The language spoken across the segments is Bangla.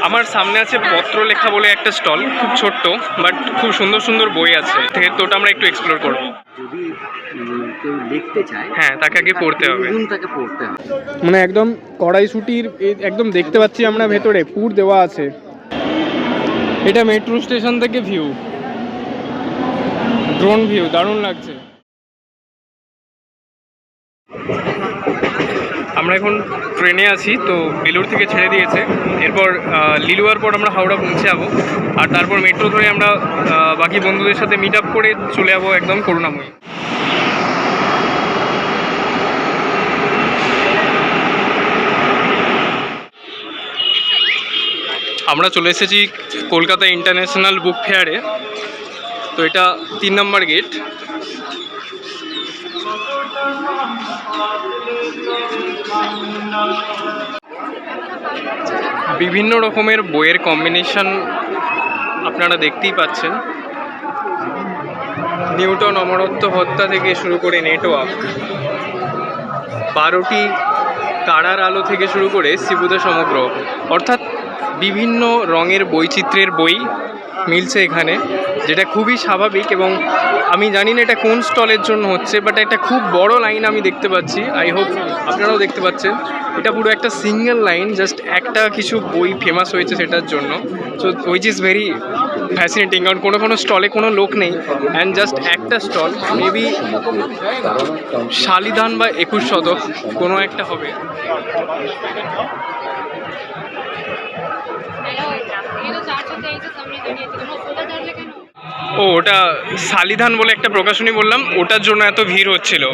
আমার সামনে আছে পত্রলেখা বলে একটা স্টল, খুব ছোট্ট বাট খুব সুন্দর সুন্দর বই আছে। তো ওটা আমরা একটু এক্সপ্লোর করব। যদি কেউ লিখতে চায়, হ্যাঁ, তাকে আগে পড়তে হবে। তাকে পড়তে হবে। মানে একদম কড়াইশুটির একদম দেখতে পাচ্ছি আমরা ভেতরে পুর দেওয়া আছে। এটা মেট্রো স্টেশন থেকে ভিউ, ড্রোন ভিউ, দারুণ লাগছে। আমরা এখন ট্রেনে আছি, তো বেলুড় থেকে ছেড়ে দিয়েছে। এরপর লিলুয়ার পর আমরা হাওড়া পৌঁছে যাবো, আর তারপর মেট্রো ধরে আমরা বাকি বন্ধুদের সাথে মিট আপ করে চলে যাবো একদম করুণাময়ী। আমরা চলে এসেছি কলকাতা ইন্টারন্যাশনাল বুক ফেয়ারে। তো এটা 3 নম্বর গেট। বিভিন্ন রকমের বইয়ের কম্বিনেশন আপনারা দেখতেই পাচ্ছেন। নিউটন অমরত্ব হত্যা থেকে শুরু করে নেটওয়ার্ক, 12টি তারার আলো থেকে শুরু করে শিবুদা সমগ্র, অর্থাৎ বিভিন্ন রঙের বৈচিত্র্যের বই মিলছে এখানে, যেটা খুবই স্বাভাবিক। এবং আমি জানি না এটা কোন স্টলের জন্য হচ্ছে, বাট একটা খুব বড় লাইন আমি দেখতে পাচ্ছি। আই হোপ আপনারাও দেখতে পাচ্ছেন। এটা পুরো একটা সিঙ্গেল লাইন, জাস্ট একটা কিছু বই ফেমাস হয়েছে সেটার জন্য। So which is very fascinating, কারণ কোনো স্টলে কোনো লোক নেই, অ্যান্ড জাস্ট একটা স্টল, মেবি শালিধান বা 21 শতক কোনো একটা হবে। ও, ওটা শালিধান বলে একটা প্রকাশনী বললাম, ওটার জন্য এত ভিড় হচ্ছিল।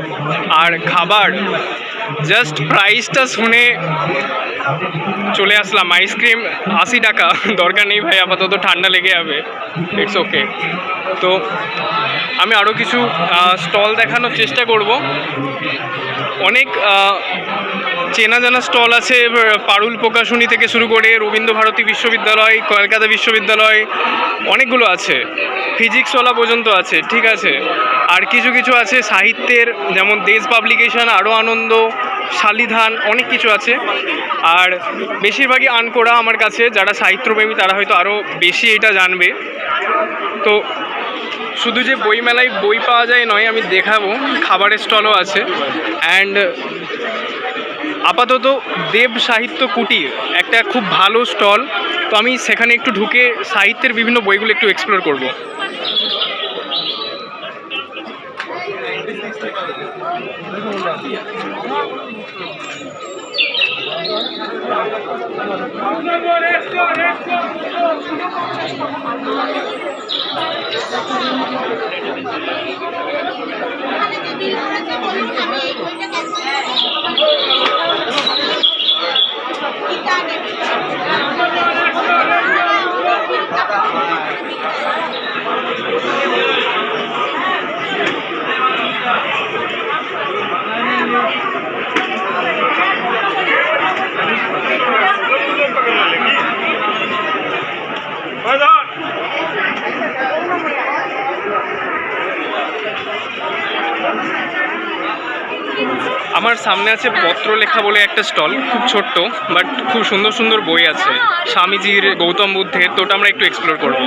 আর খাবার, জাস্ট প্রাইসটা শুনে চলে আসলাম। আইসক্রিম 80 টাকা। দরকার নেই ভাই, আপাতত ঠান্ডা লেগে যাবে, ইটস ওকে। তো আমি আরও কিছু স্টল দেখানোর চেষ্টা করব। অনেক চেনা জানা স্টল আছে, পারুল প্রকাশনী থেকে শুরু করে রবীন্দ্র ভারতী বিশ্ববিদ্যালয়, কলকাতা বিশ্ববিদ্যালয়, অনেকগুলো আছে। ফিজিক্সওয়ালা পর্যন্ত আছে, ঠিক আছে। আর কিছু কিছু আছে সাহিত্যের, যেমন দেশ পাবলিকেশন, আরও আনন্দ, শালিধান, অনেক কিছু আছে। আর বেশিরভাগই আনকোরা আমার কাছে। যারা সাহিত্যপ্রেমী তারা হয়তো আরও বেশি এটা জানবে। তো শুধু যে বই মেলায় বই পাওয়া যায় নয়, আমি দেখাবো খাবারের স্টলও আছে। অ্যান্ড আপাতত দেব সাহিত্য কুটির একটা খুব ভালো স্টল, তো আমি সেখানে একটু ঢুকে সাহিত্যের বিভিন্ন বইগুলো একটু এক্সপ্লোর করব। আমার সামনে আছে পত্রলেখা বলে একটা স্টল, খুব ছোট্ট বাট খুব সুন্দর সুন্দর বই আছে স্বামীজির, গৌতম বুদ্ধের। তো ওটা আমরা একটু এক্সপ্লোর করব।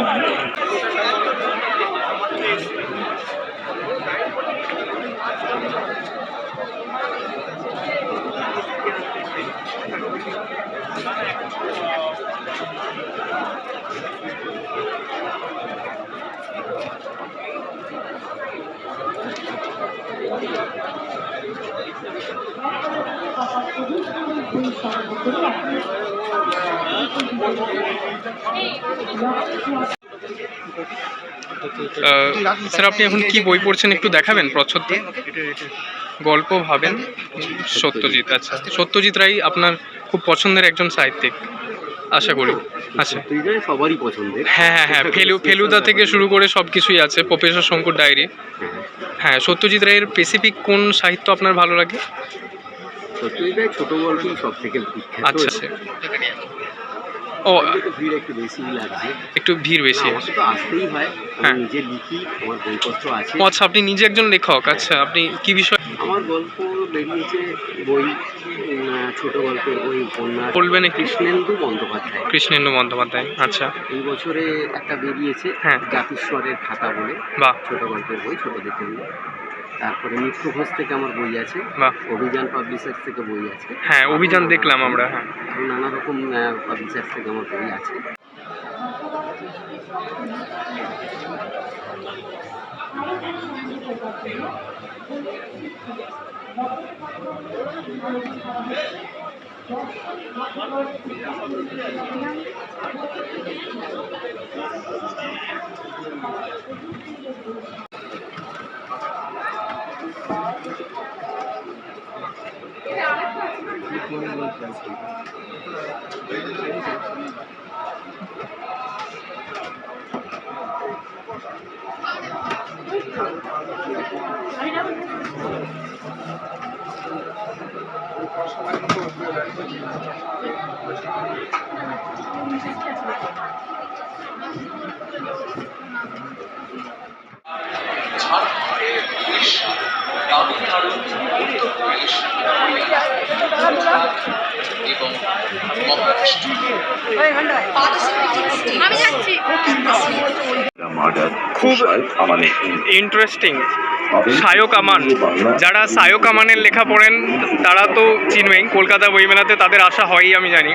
স্যার, আপনি এখন কি বই পড়ছেন একটু দেখাবেন প্রচ্ছদে? গল্প ভাবেন সত্যজিৎ। আচ্ছা, সত্যজিৎ রায় আপনার খুব পছন্দের একজন সাহিত্যিক আশা করি। আচ্ছা, সবারই পছন্দের। হ্যাঁ হ্যাঁ হ্যাঁ, ফেলুদা থেকে শুরু করে সব কিছুই আছে, প্রফেসর শঙ্কুর ডায়েরি। হ্যাঁ, সত্যজিৎ রায়ের স্পেসিফিক কোন সাহিত্য আপনার ভালো লাগে? সত্যজিৎ রায় ছোট গল্পই সব থেকে বিখ্যাত। আচ্ছা, ও আজকে তো ভিড় একটু বেশি লাগছে। একটু ভিড় বেশি। না, আমাকে তো আসতেই হয়, হ্যাঁ। আমি নিজে লিখি, আমার বইপত্র আছে। ও আচ্ছা, আপনি নিজে একজন লেখক। আচ্ছা, আপনি কি বিষয় আমার গল্প বেরিয়েছে, বই, ছোট গল্পের বই, উপন্যাস বলবেন একটু? কৃষ্ণেন্দু বন্দ্যোপাধ্যায়। কৃষ্ণেন্দু বন্দ্যোপাধ্যায়, আচ্ছা। এই বছরে একটা বেরিয়েছে হ্যাঁ। জাতিস্বরের খাতা বলে, বাহ। ছোট গল্পের বই, ছোটদের জন্য। তারপরে মিত্র ঘোষ থেকে আমার বই আছে, বাহ। অভিযান পাবলিশার্স থেকে বই আছে। হ্যাঁ, অভিযান দেখলাম আমরা। হ্যাঁ। আরও নানা রকম পাবলিশার্স থেকে আমার বই আছে। খুব ইন্টারেস্টিং। সায়ক আমান, যারা সায়ক আমানের লেখা পড়েন তারা তো চিনবেই, কলকাতা বইমেলাতে তাদের আসা হয়ই আমি জানি।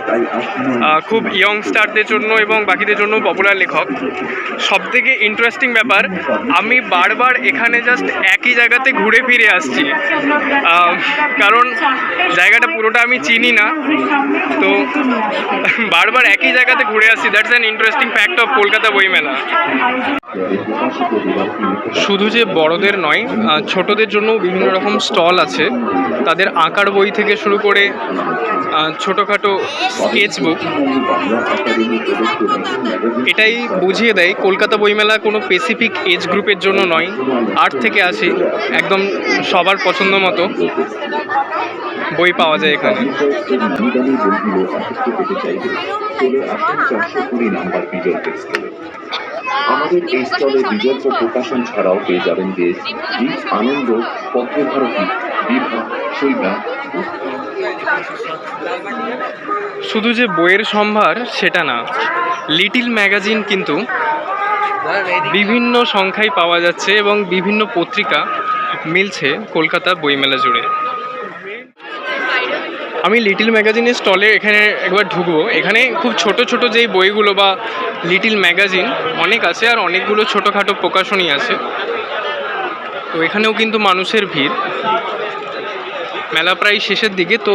খুব ইয়ংস্টারদের জন্য এবং বাকিদের জন্য পপুলার লেখক। সবথেকে ইন্টারেস্টিং ব্যাপার, আমি বারবার এখানে জাস্ট একই জায়গাতে ঘুরে ফিরে আসছি, কারণ জায়গাটা পুরোটা আমি চিনি না, তো বারবার একই জায়গাতে ঘুরে আসছি। That's an interesting fact of Kolkata বইমেলা। শুধু যে বড়দের নয়, ছোটদের জন্য বিভিন্ন রকম স্টল আছে। তাদের আঁকার বই থেকে শুরু করে ছোটোখাটো স্কেচ বুক। এটাই বুঝিয়ে দেয় কলকাতা বইমেলা কোনো স্পেসিফিক এজ গ্রুপের জন্য নয়, 8 থেকে 80 একদম সবার পছন্দ মতো বই পাওয়া যায় এখানে। আমাদের এই স্টলে বিকল্প প্রকাশন ছাড়াও পেয়ে যাবেন দেশ, গীত, আনন্দ, পত্রভারতী, বিভা, শৈবা। শুধু যে বইয়ের সম্ভার সেটা না, লিটিল ম্যাগাজিন কিন্তু বিভিন্ন সংখ্যায় পাওয়া যাচ্ছে এবং বিভিন্ন পত্রিকা মিলছে কলকাতা বইমেলা জুড়ে। আমি লিটিল ম্যাগাজিনের স্টলে এখানে একবার ঢুকবো। এখানে খুব ছোট ছোট যেই বইগুলো বা লিটিল ম্যাগাজিন অনেক আছে, আর অনেকগুলো ছোটোখাটো প্রকাশনী আছে। তো এখানেও কিন্তু মানুষের ভিড়। মেলা প্রায় শেষের দিকে, তো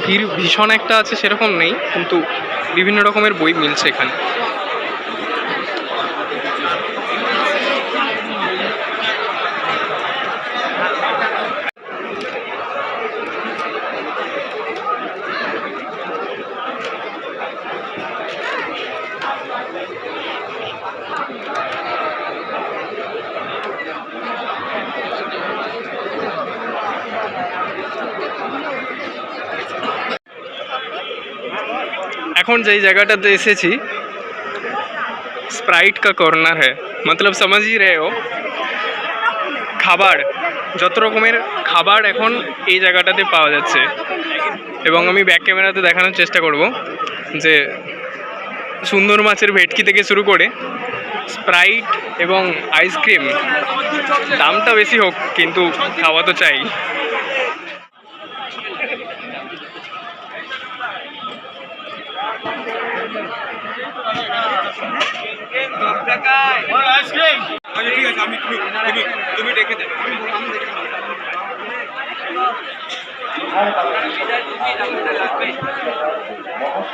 ভিড় ভীষণ একটা আছে সেরকম নেই, কিন্তু বিভিন্ন রকমের বই মিলছে এখানে। এখন যেই জায়গাটাতে এসেছি, স্প্রাইট কা কর্নার হ্যাঁ, মতলব সমঝই রহে হো। খাবার, যত রকমের খাবার এখন এই জায়গাটাতে পাওয়া যাচ্ছে, এবং আমি ব্যাক ক্যামেরাতে দেখানোর চেষ্টা করব যে সুন্দর মাছের ভেটকি থেকে শুরু করে স্প্রাইট এবং আইসক্রিম, দামটা বেশি হোক কিন্তু খাওয়া তো চাই।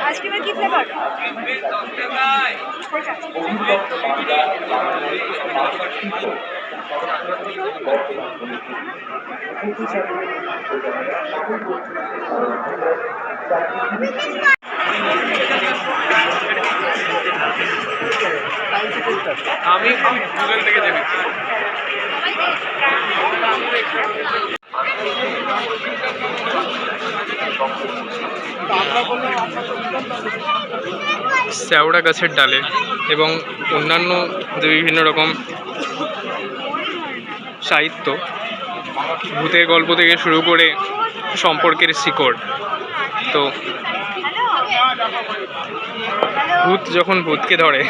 আইসক্রিমের কি ফ্লেভার? আমি গুগল থেকে জেনে আমরা বললাম শ্যাওড়া গাছের ডালে এবং অন্যান্য যে বিভিন্ন রকম সাহিত্য, ভূতের গল্প থেকে শুরু করে সম্পর্কের শিকড়। তো ভূত যখন ভূতকে ধরে,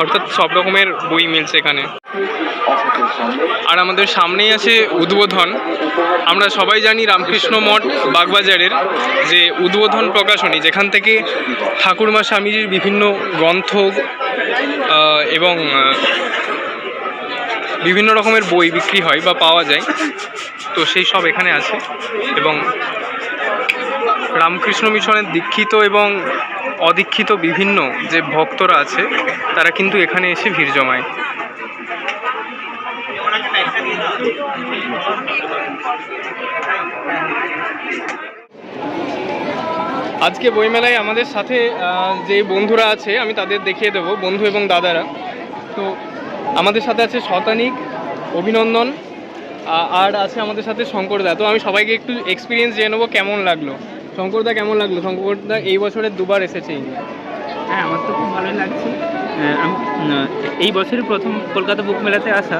অর্থাৎ সব রকমের বই মিলছে এখানে। আর আমাদের সামনেই আছে উদ্বোধন। আমরা সবাই জানি রামকৃষ্ণ মঠ বাগবাজারের যে উদ্বোধন প্রকাশনী, যেখান থেকে ঠাকুরমা স্বামীজির বিভিন্ন গ্রন্থ এবং বিভিন্ন রকমের বই বিক্রি হয় বা পাওয়া যায়, তো সেই সব এখানে আছে। এবং রামকৃষ্ণ মিশনের দীক্ষিত এবং অদীক্ষিত বিভিন্ন যে ভক্তরা আছে, তারা কিন্তু এখানে এসে ভিড় জমায়। আজকে বইমেলায় আমাদের সাথে যে বন্ধুরা আছে আমি তাদের দেখিয়ে দেবো, বন্ধু এবং দাদারা। তো আমাদের সাথে আছে শতানিক, অভিনন্দন, আর আছে আমাদের সাথে শঙ্করদা। তো আমি সবাইকে একটু এক্সপিরিয়েন্স জেনে নেবো কেমন লাগলো। শঙ্করদা কেমন লাগলো? শঙ্করদা এই বছরে দুবার এসেছে। হ্যাঁ, আমার তো খুব ভালোই লাগছে। এই বছরই প্রথম কলকাতা বুক মেলাতে আসা,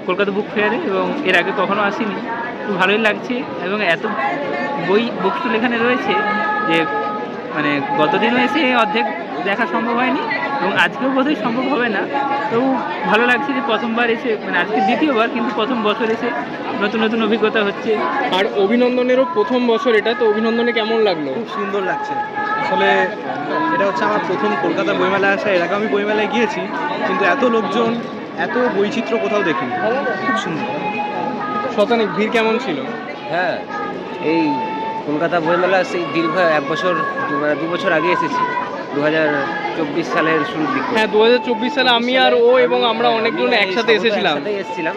কলকাতা বুক ফেয়ারে, এবং এর আগে কখনো আসিনি। খুব ভালোই লাগছে এবং এত বুক স্টল এখানে রয়েছে যে মানে গতদিনও এসে অর্ধেক দেখা সম্ভব হয়নি এবং আজকেও বোধহয় সম্ভব হবে না। তো ভালো লাগছে যে প্রথমবার এসে, মানে আজকে দ্বিতীয়বার, কিন্তু প্রথম বছর এসে নতুন নতুন অভিজ্ঞতা হচ্ছে। আর অভিনন্দনেরও প্রথম বছর এটা, তো অভিনন্দনে কেমন লাগলো? খুব সুন্দর লাগছে। আসলে এটা হচ্ছে আমার প্রথম কলকাতা বইমেলায় আসা। এর আগে আমি বইমেলায় গিয়েছি, কিন্তু এত লোকজন, এত বৈচিত্র্য কোথাও দেখিনি। খুব সুন্দর। শতানিক, ভিড় কেমন ছিল? হ্যাঁ, এই কলকাতা বইমেলা সেই দীর্ঘ 2 বছর আগে এসেছি, 2024 সালের শুরুর দিকে। হ্যাঁ, 2024 সালে আমি আর ও এবং আমরা অনেকজন একসাথে এসেছিলাম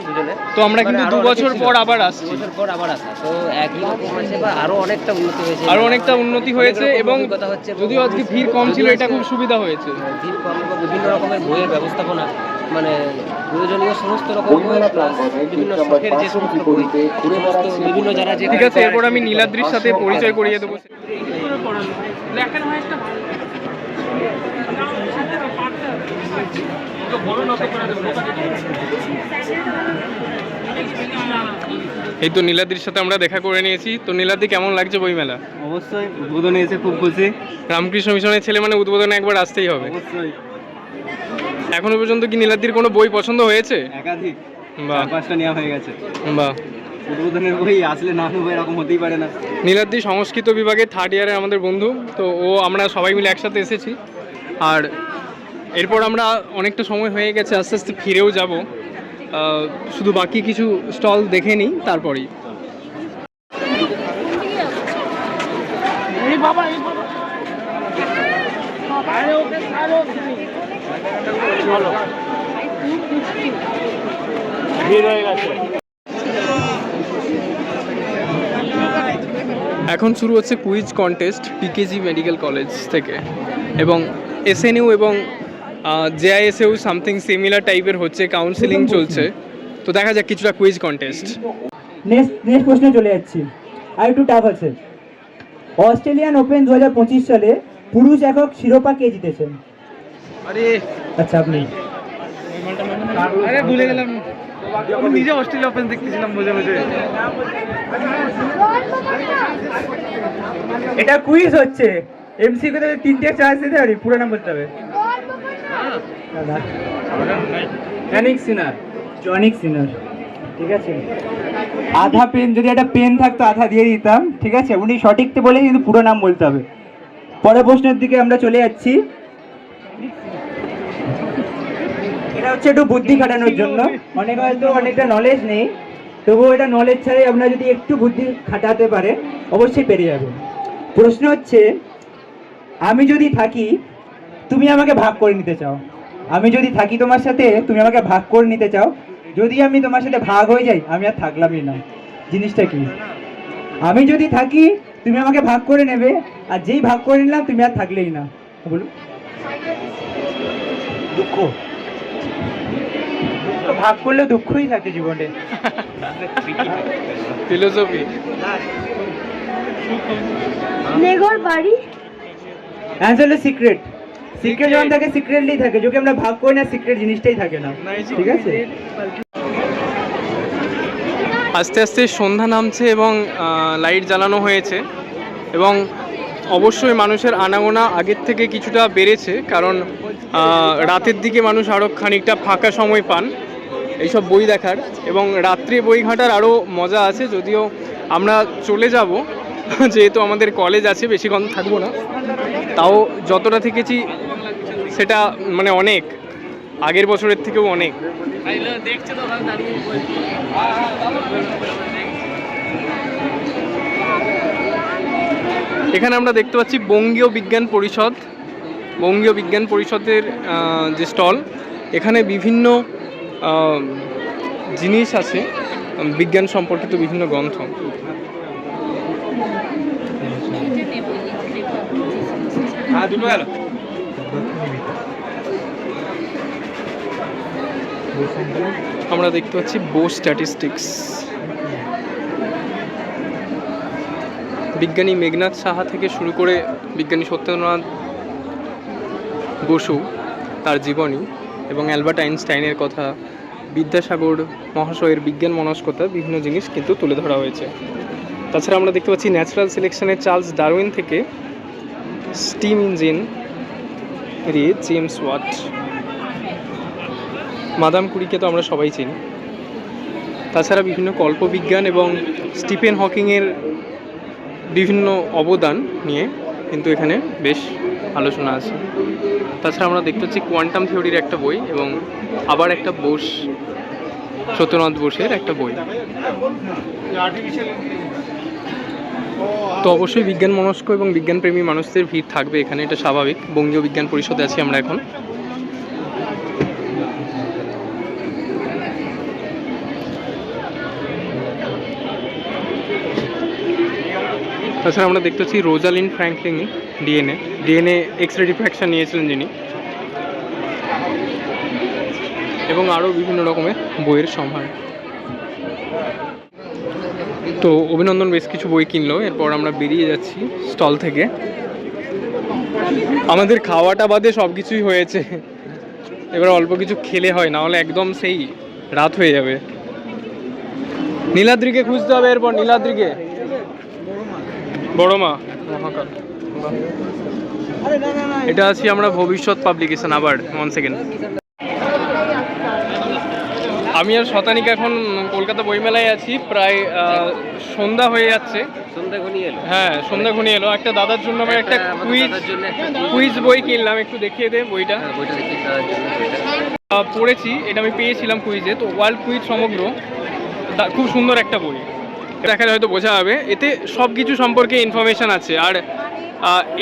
দুজনে। তো আমরা কিন্তু 2 বছর পর আবার আসছি। 2 বছর পর আবার আসা, তো একই রকম আছে বা আরো অনেকটা উন্নতি হয়েছে। এবং যদিও আজকে ভিড় কম ছিল, এটা খুব সুবিধা হয়েছে। ভিড় কম এবং বিভিন্ন রকমের বইয়ের ব্যবস্থাপনা, মানে প্রয়োজনীয় সমস্ত রকম বই, বিভিন্ন শখের যে সমস্ত বই, সমস্ত বিভিন্ন যারা যে। ঠিক আছে, এরপর আমি নীলাদ্রির সাথে পরিচয় করিয়ে দেবো। এই তো নীলাদ্রির সাথে আমরা দেখা করে নিয়েছি। তো নীলাদ্রি, কেমন লাগছে বইমেলা? অবশ্যই, উদ্বোধনে এসে খুব খুশি। রামকৃষ্ণ মিশনের ছেলে মানে উদ্বোধনে একবার আসতেই হবে। অবশ্যই। এখনো পর্যন্ত কি নীলাদ্রির কোনো বই পছন্দ হয়েছে? একাধিক, বাহ, 5টা নেওয়া হয়ে গেছে। বাহ। উদ্বোধনের বই আসলে না নেবো এরকম হতেই পারে না। নীলাদ্রি সংস্কৃত বিভাগে 3rd ইয়ারের আমাদের বন্ধু। তো আমরা সবাই মিলে একসাথে এসেছি। আর এরপর আমরা অনেকটা সময় হয়ে গেছে, আস্তে আস্তে ফিরেও যাব। শুধু বাকি কিছু স্টল দেখে নিই, তারপরেই। এখন শুরু হচ্ছে quiz contest PKG medical college থেকে, এবং এসএনইউ এবং জেআইএসএও সামথিং সিমিলার টাইপের হচ্ছে, কাউন্সিলিং চলছে। তো দেখা যাক কিছুটা কুইজ কন্টেস্ট। নেক্সট প্রশ্নে চলে যাচ্ছি, আর একটু টাফ আছে। অস্ট্রেলিয়ান ওপেন 2025 সালে পুরুষ একক শিরোপা কে জিতেছেন? আচ্ছা, আপনি। ভুলে গেলাম, আমি নিজে অস্ট্রেলিয়া ওপেন দেখতেছিলাম বুঝে বুঝে। এটা কুইজ হচ্ছে, এমসিকিউ তে 3টে চান্স দিতে পারি, পুরো নাম বলতে হবে। জনিক সিনার। ঠিক আছে, আধা পেন, যদি একটা পেন থাকতো আধা দিয়ে দিতাম। ঠিক আছে, উনি সঠিকতে বলে কিন্তু পুরো নাম বলতে হবে। পরের প্রশ্নের দিকে আমরা চলে যাচ্ছি। এটা হচ্ছে একটু বুদ্ধি খাটানোর জন্য, হয়তো অনেকটা নলেজ নেই, তবুও এটা নলেজ ছাড়াই আপনারা যদি একটু বুদ্ধি খাটাতে পারে অবশ্যই পেরে যাবেন। প্রশ্ন হচ্ছে, আমি যদি থাকি তুমি আমাকে ভাগ করে নিতে চাও। আমি যদি থাকি তোমার সাথে, তুমি আমাকে ভাগ করে নিতে চাও। যদি আমি তোমার সাথে ভাগ হয়ে যাই, আমি আর থাকলামই না। জিনিসটা কি? আমি যদি থাকি তুমি আমাকে ভাগ করে নেবে, আর যেই ভাগ করে নিলাম তুমি আর থাকলেই না। বলুন। দুঃখ। ভাগ করলে দুঃখই থাকে জীবনে। ফিলোসফি। অ্যান্সার হলো সিক্রেট। সিক্রেট যখন থাকে সিক্রেটলি থাকে, যদি আমরা ভাগ করি না সিক্রেট জিনিসটাই থাকে না, ঠিক আছে? আস্তে আস্তে সন্ধ্যা নামছে এবং লাইট জ্বালানো হয়েছে এবং অবশ্যই মানুষের আনাগোনা আগের থেকে কিছুটা বেড়েছে, কারণ রাতের দিকে মানুষ আরও খানিকটা ফাঁকা সময় পান এইসব বই দেখার, এবং রাত্রে বই ঘাঁটার আরও মজা আছে। যদিও আমরা চলে যাব, যেহেতু আমাদের কলেজ আছে, বেশিক্ষণ থাকবো না, তাও যতটা থেকেছি সেটা মানে অনেক, আগের বছরের থেকেও অনেক। এখানে আমরা দেখতে পাচ্ছি বঙ্গীয় বিজ্ঞান পরিষদ, বঙ্গীয় বিজ্ঞান পরিষদের যে স্টল, এখানে বিভিন্ন জিনিস আছে, বিজ্ঞান সম্পর্কিত বিভিন্ন গ্রন্থ। আমরা দেখতে পাচ্ছি বোস স্ট্যাটিস্টিক্স, বিজ্ঞানী মেঘনাথ সাহা থেকে শুরু করে বিজ্ঞানী সত্যেন্দ্রনাথ বসু তার জীবনী এবং অ্যালবার্ট আইনস্টাইনের কথা, বিদ্যাসাগর মহাশয়ের বিজ্ঞান মনস্কতা, বিভিন্ন জিনিস কিন্তু তুলে ধরা হয়েছে। তাছাড়া আমরা দেখতে পাচ্ছি ন্যাচারাল সিলেকশনের চার্লস ডারউইন থেকে steam engine James Watt, madam কুরিকে তো আমরা সবাই চিনি। তাছাড়া বিভিন্ন কল্পবিজ্ঞান এবং স্টিফেন হকিংয়ের বিভিন্ন অবদান নিয়ে কিন্তু এখানে বেশ আলোচনা আছে। তাছাড়া আমরা দেখতে পাচ্ছি কোয়ান্টাম থিওরির একটা বই এবং আবার একটা বোস, সত্যনাথ বোসের একটা বই। তো অবশ্যই বিজ্ঞান মনস্ক এবং বিজ্ঞানপ্রেমী মানুষদের ভিড় থাকবে এখানে, এটা স্বাভাবিক। বঙ্গীয় বিজ্ঞান পরিষদে আছি আমরা এখন। তাছাড়া আমরা দেখতে পাচ্ছি Rosalyn Franklin DNA X ray diffraction নিয়েছিলেন যিনি, এবং আরও বিভিন্ন রকমের বইয়ের সম্ভার। তো অভিনন্দন বেশ কিছু বই কিনলো, এরপর আমরা বেরিয়ে যাচ্ছি স্টল থেকে। আমাদের খাওয়াটা বাদে সব কিছুই হয়েছে, এবার অল্প কিছু খেলে হয়, না হলে একদম সেই রাত হয়ে যাবে। নীলাদ্রিকে খুঁজতে হবে, এরপর নীলাদ্রিকে, বড় মা মহাকাল। এটা আছি আমরা ভবিষ্যৎ পাবলিকেশন। আবার 1 সেকেন্ড, আমি আর শতানিক এখন কলকাতা বইমেলায় আছি। প্রায় সন্ধ্যা হয়ে যাচ্ছে, হ্যাঁ সন্ধ্যা ঘনিয়ে এলো। একটা দাদার জন্য আমি একটা কুইজ বই কিনলাম, একটু দেখিয়ে দে বইটা। পড়েছি, এটা আমি পেয়েছিলাম কুইজে, তো ওয়ার্ল্ড কুইজ সমগ্র, খুব সুন্দর একটা বই, দেখালে হয়তো বোঝা যাবে। এতে সব কিছু সম্পর্কে ইনফরমেশান আছে। আর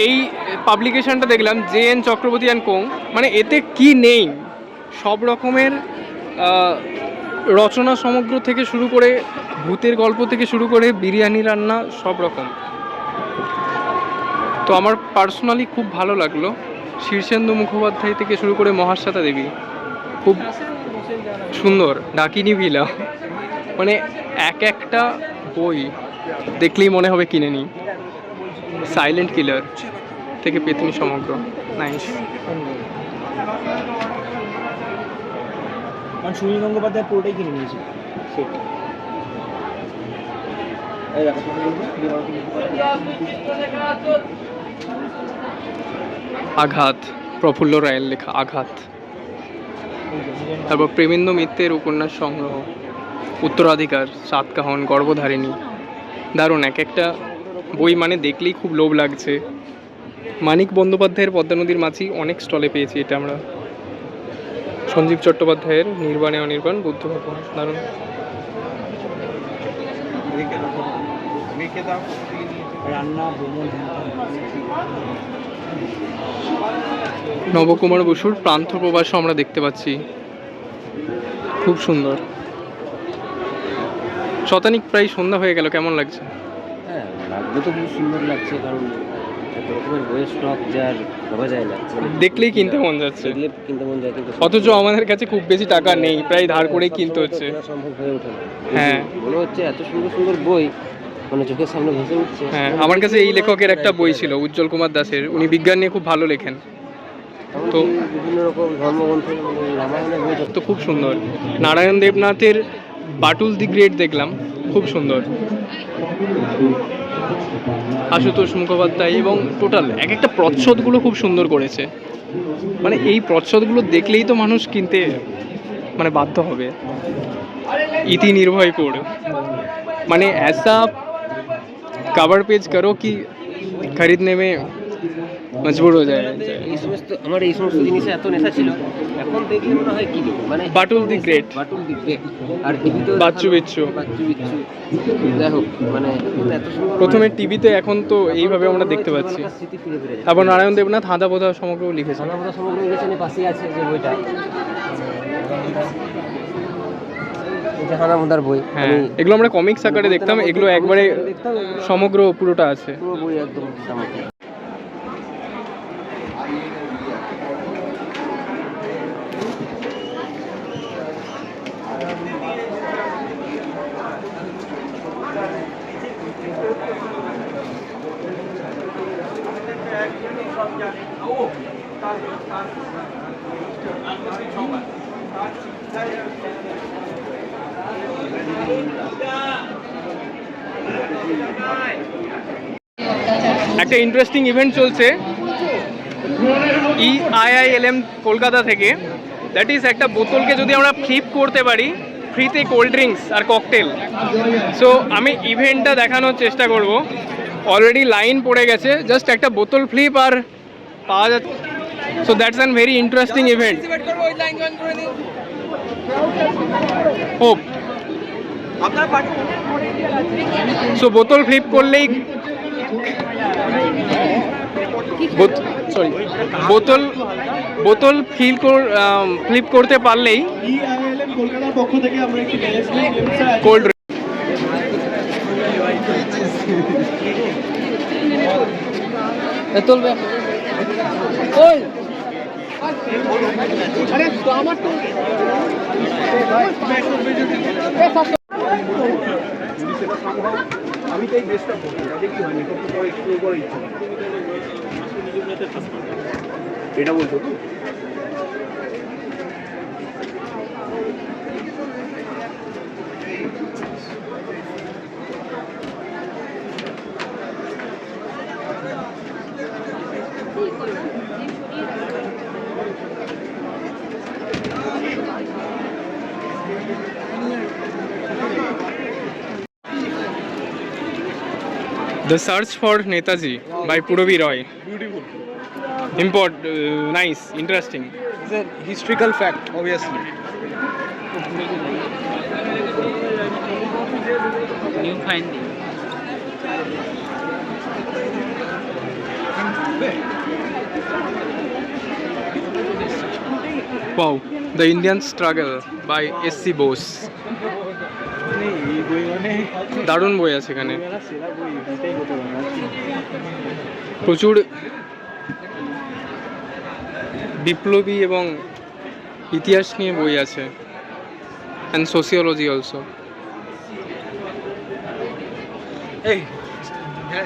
এই পাবলিকেশনটা দেখলাম JN চক্রবর্তী অ্যান্ড কোং, মানে এতে কি নেই, সব রকমের রচনা সমগ্র থেকে শুরু করে ভূতের গল্প থেকে শুরু করে বিরিয়ানি রান্না সব রকম। তো আমার পার্সোনালি খুব ভালো লাগলো। শীর্ষেন্দু মুখোপাধ্যায় থেকে শুরু করে মহাশ্বেতা দেবী, খুব সুন্দর। ডাকিনী ভিলা, মানে এক একটা বই দেখলেই মনে হবে কিনে নিই। সাইলেন্ট কিলার থেকে পেতনি সমগ্র, নাইস। কারণ সুনীল গঙ্গোপাধ্যায় পুরোটাই কিনে নিয়েছি সেট। আঘাত, প্রফুল্ল রায়ের লেখা আঘাত। তারপর প্রেমেন্দ্র মিত্রের উপন্যাস সংগ্রহ, উত্তরাধিকার, সাতকাহন, গর্ভধারিণী, দারুণ এক একটা বই, মানে দেখলেই খুব লোভ লাগছে। মানিক বন্দ্যোপাধ্যায়ের পদ্মা নদীর মাঝি অনেক স্টলে পেয়েছি এটা আমরা। সঞ্জীব চট্টোপাধ্যায়ের নির্বাণে অনির্বাণ, বুদ্ধ ভগবান, দারুণ। নবকুমার বসুর প্রান্ত প্রবাসও আমরা দেখতে পাচ্ছি, খুব সুন্দর। শতানিক প্রায় সন্ধ্যা হয়ে গেল, কেমন লাগছে? হ্যাঁ, লাগবে তো খুব সুন্দর লাগছে, কারণ এত রকমের বইয়ের স্টক যার ভাবা যায় না, দেখলেই কিনতে মন যাচ্ছে, দেখলে কিনতে মন যায়, কিন্তু অথচ আমাদের কাছে খুব বেশি টাকা নেই, প্রায় ধার করেই কিনতে হচ্ছে। সম্ভব হয়ে ওঠে না। হ্যাঁ, মনে হচ্ছে এত সুন্দর সুন্দর বই মানে চোখের সামনে ভেসে উঠছে। হ্যাঁ, আমার কাছে এই লেখকের একটা বই ছিল, উজ্জ্বল কুমার দাসের, উনি বিজ্ঞান নিয়ে খুব ভালো লেখেন। তো বিভিন্ন রকম ধর্মগ্রন্থ মানে রামায়ণের বই তো খুব সুন্দর। নারায়ণ দেবনাথের বাটুল দি গ্রেট দেখলাম, খুব সুন্দর। আশুতোষ মুখোপাধ্যায় এবং টোটাল এক একটা প্রচ্ছদগুলো খুব সুন্দর করেছে। মানে এই প্রচ্ছদগুলো দেখলেই তো মানুষ কিনতে মানে বাধ্য হবে। ইতি निर्भय कोड মানে ऐसा कवर पेज करो कि खरीदने में मजबूर हो जाए। এই সমস্ত আমার এই সমস্ত জিনিসে এত নেশা ছিল, এখন দেখলে মনে হয় কি মানে Batul the great, Batul the great আর টিভিতে বাচ্চু বিচ্ছু। যাই হোক মানে এখন এত সুন্দর প্রথমে টিভিতে, এখন তো এইভাবে আমরা দেখতে পাচ্ছি। স্মৃতি ফিরে ফিরে যায়। তারপর নারায়ণ দেবনাথ হাঁদা বোধা সমগ্র লিখেছে। আমরা সমগ্র ইলেকশনে পাশেই আছে যে বইটা, এটা হানামুদার বই। হ্যাঁ, এগুলো আমরা কমিক্স আকারে দেখতাম, এগুলো একবারে দেখতাম, এগুলো সমগ্র পুরোটা আছে। পুরো বই একদম সামনে। একটা ইন্টারেস্টিং ইভেন্ট চলছে EIILM কলকাতা থেকে। দ্যাট ইজ একটা বোতলকে যদি আমরা ফ্লিপ করতে পারি, ফ্রিতে কোল্ড ড্রিঙ্কস আর ককটেল। সো আমি ইভেন্টটা দেখানোর চেষ্টা করব। অলরেডি লাইন পড়ে গেছে, জাস্ট একটা বোতল ফ্লিপ আর পাওয়া যাচ্ছে। So that's an very interesting event. Hope so বোতল ফ্লিপ করলেই বোতল ফ্লিপ করতে পারলেই কলকাতার পক্ষ থেকে আমরা একটি কোল্ড তুলবে ওই আরে তো আমার তো আমি তো এই বেস্টটা করবো, দেখি হয়নি কত পরে একটু করে ইচ্ছা এটা বলছো তো। The Search for Netaji by Puravi Roy. Beautiful. Nice, interesting. It's a historical fact, obviously. New finding. Wow, The Indian Struggle by S.C. Bose. এই বই মানে দারুণ বই আছে এখানে, সেরা বই, এটাই হতে পারে। প্রচুর বিপ্লবী এবং ইতিহাস নিয়ে বই আছে, অ্যান্ড সোসিওলজি অলসো। এই হ্যাঁ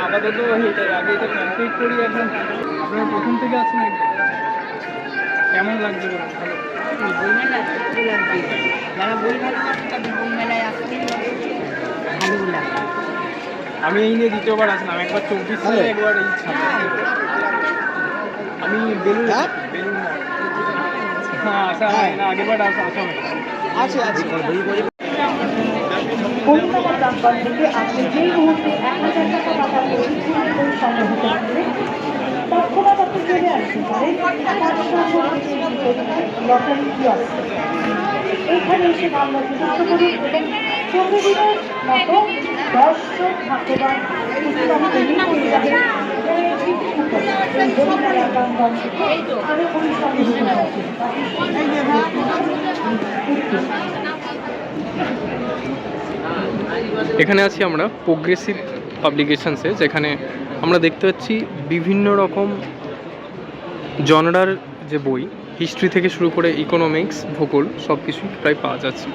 আপাতত এটাই, আগে এটা কমপ্লিট করি। এখন আপনারা প্রথম থেকে আছেন, কেমন লাগছে? ভালো বইমেলা ভালো লাগবে, যারা বইমেলা তাদের বইমেলায় আসতে ভালো লাগে। আমি এই নিয়ে দ্বিতীয়বার আসলাম, একবার 24 সালে, একবার এই আমি বেলুন হ্যাঁ আসা হয় না, আগেরবার আসা হয় আছে আছে কলকাতা প্রাঙ্গণ থেকে আপনি যেই মুহূর্তে 1000 টাকা টাকা বই সংগ্রহ করতে তৎক্ষণাৎ আপনি চলে আসতে পারেন লটারি কিয়স্ক। এখানে এসে নাম নথিভুক্ত করুন এবং প্রতিদিনের মতো 10 জন ভাগ্যবান প্রাঙ্গণ থেকে আরো পরিশ্রমী হতে আছে। এখানে আছি আমরা প্রোগ্রেসিভ পাবলিকেশনসে, যেখানে আমরা দেখতে পাচ্ছি বিভিন্ন রকম জনরার যে বই, হিস্ট্রি থেকে শুরু করে ইকোনমিক্স, ভূগোল সব কিছুই প্রায় পাওয়া যাচ্ছে।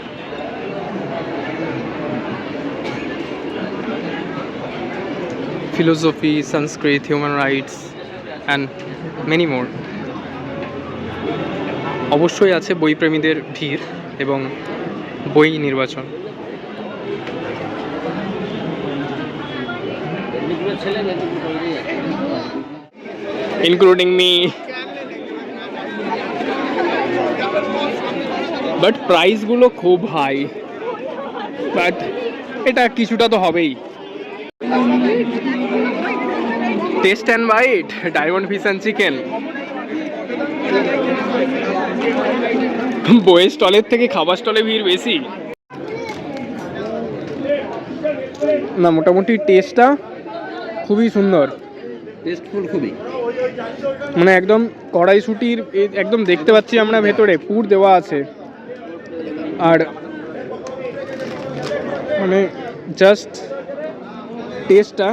Philosophy, Sanskrit, human rights and many more. অবশ্যই আছে বইপ্রেমীদের ভিড় এবং বই নির্বাচন। মেদিনীপুরের ছেলে মেদিনীপুর কলেজেই আছে। Including me. বাট প্রাইসগুলো খুব হাই, বাট এটা কিছুটা তো হবেই। Taste and bite, diamond fish and chicken. বইয়ের স্টলের থেকে খাবার স্টলে ভিড় বেশি না। মোটামুটি টেস্টটা খুবই সুন্দর, টেস্টফুল খুবই। মানে একদম কড়াইশুটির একদম দেখতে পাচ্ছি আমরা ভেতরে পুর দেওয়া আছে, আর মানে জাস্ট টেস্টটা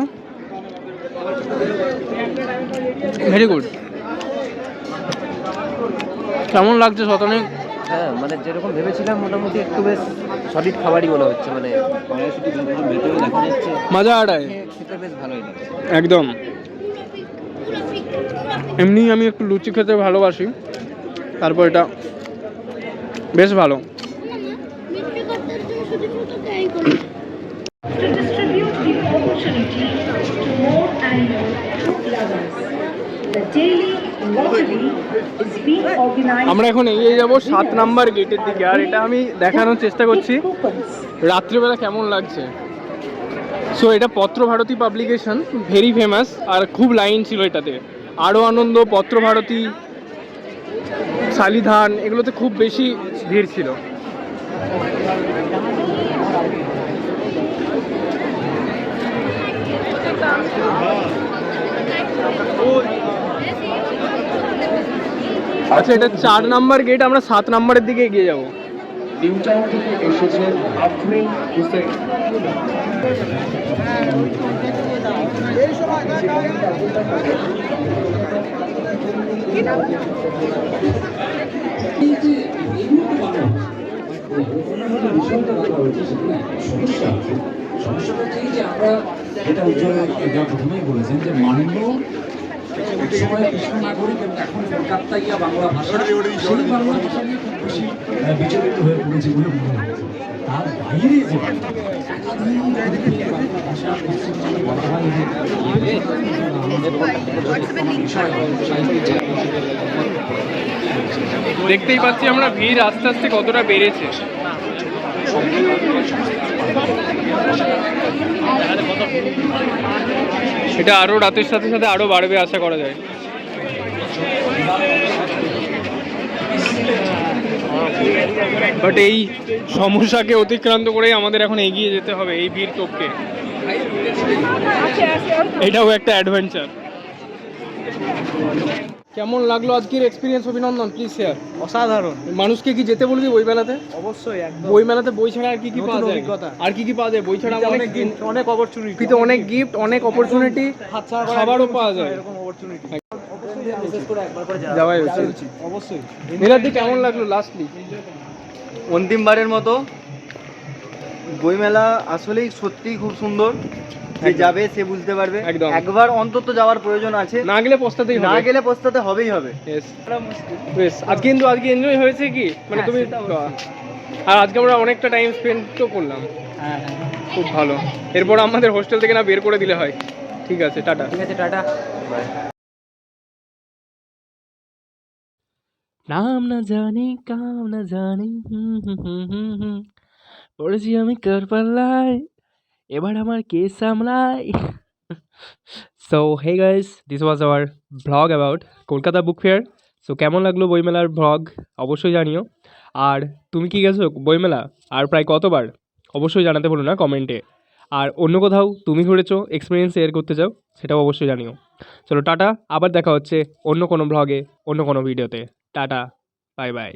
ভেরি গুড। কেমন লাগছে শতানিক? হ্যাঁ, মানে যেরকম ভেবেছিলাম মোটামুটি একটু বেশ সলিড খাবারই মনে হচ্ছে, মানে কড়াইশুটি ভেতরে দেখা যাচ্ছে, মজা আড়ায় খেতে বেশ ভালোই লাগছে একদম। এমনি আমি একটু লুচি খেতে ভালোবাসি, তারপর এটা বেশ ভালো। To distribute the opportunity to more and more food lovers. The daily lottery is being organized. আমরা এখন এগিয়ে যাব 7 নাম্বার গেটের দিকে, আর এটা আমি দেখানোর চেষ্টা করছি রাত্রিবেলা কেমন লাগছে। সো এটা পত্রভারতী পাবলিকেশন, ভেরি ফেমাস, আর খুব লাইন ছিল এটাতে। আরও আনন্দ, পত্রভারতী, শালিধান, এগুলোতে খুব বেশি ভিড় ছিল। আচ্ছা, এটা 4 নাম্বার গেট, আমরা 7 নাম্বারের দিকে এগিয়ে যাব। নিউ টাউন থেকে এসেছেন আফরিন হোসেন। সমস্যাটা হচ্ছে যে আমরা যেটা উজ্জ্বল প্রথমেই বলেছেন যে মানব একসময় কৃষ্ণ নাগরিক এবং এখন কলকাতা গিয়া বাংলা ভাষা, সেই বাংলা ভাষা নিয়ে খুব বেশি বিচলিত হয়ে পড়েছে বলে মনে হচ্ছে। তার বাইরে যে ভাষা পশ্চিমবঙ্গে বলা হয় দেখতেই পাচ্ছি আমরা ভিড় আস্তে আস্তে কতটা বেড়েছে। এটা আরো রাতের সাথে সাথে আরো বাড়বে আশা করা যায়। বাট এই সমস্যাকে অতিক্রান্ত করেই আমাদের এখন এগিয়ে যেতে হবে এই ভিড় টপকে। এটাও একটা অ্যাডভেঞ্চার। কেমন লাগলো আজকের এক্সপিরিয়েন্স অভিনন্দন, প্লিজ শেয়ার। অসাধারণ। মানুষকে কি যেতে বলবি বইমেলাতে? অবশ্যই, একদম। বইমেলাতে বই ছাড়া আর কি কি পাওয়া যায়? অভিজ্ঞতা। আর কি কি পাওয়া যায় বই ছাড়া? অনেক গিফট, অনেক অপরচুনিটি, ফ্রিতে অনেক গিফট, অনেক অপরচুনিটি, খাবারও পাওয়া যায়। এরকম অপরচুনিটি বিশেষ করে একবার করে যাওয়াই উচিত। অবশ্যই। নীলাদি কেমন লাগলো লাস্টলি? অন্তিমবারের মতো বইমেলা আসলেই সত্যিই খুব সুন্দর। যে যাবে সে বুঝতে পারবে। একদম। একবার অন্তত যাওয়ার প্রয়োজন আছে, না গেলে পস্তাতেই হবে। না গেলে পস্তাতে হবেই হবে। বেশ, আজকে কিন্তু আজকে এনজয় হয়েছে কি, মানে তুমি আর আজকে আমরা অনেকটা টাইম স্পেন্ড তো করলাম। হ্যাঁ, খুব ভালো। এরপর আমাদের হোস্টেল থেকে না বের করে দিলে হয়। ঠিক আছে, টাটা। ঠিক আছে, টাটা। নাম না জানি কাম না জানি, পড়েছি আমি কার পাল্লায়, এবার আমার কে সামলায়। So hey guys, this was our blog about Kolkata book fair. So কেমন লাগলো বইমেলার ব্লগ অবশ্যই জানিও। আর তুমি কি গেছো বইমেলা, আর প্রায় কতবার অবশ্যই জানাতে বলো না কমেন্টে। আর অন্য কোথাও তুমি ঘুরেছো, এক্সপিরিয়েন্স শেয়ার করতে চাও, সেটাও অবশ্যই জানিও। চলো টাটা, আবার দেখা হচ্ছে অন্য কোনো ব্লগে, অন্য কোনো ভিডিওতে। Tata, bye bye.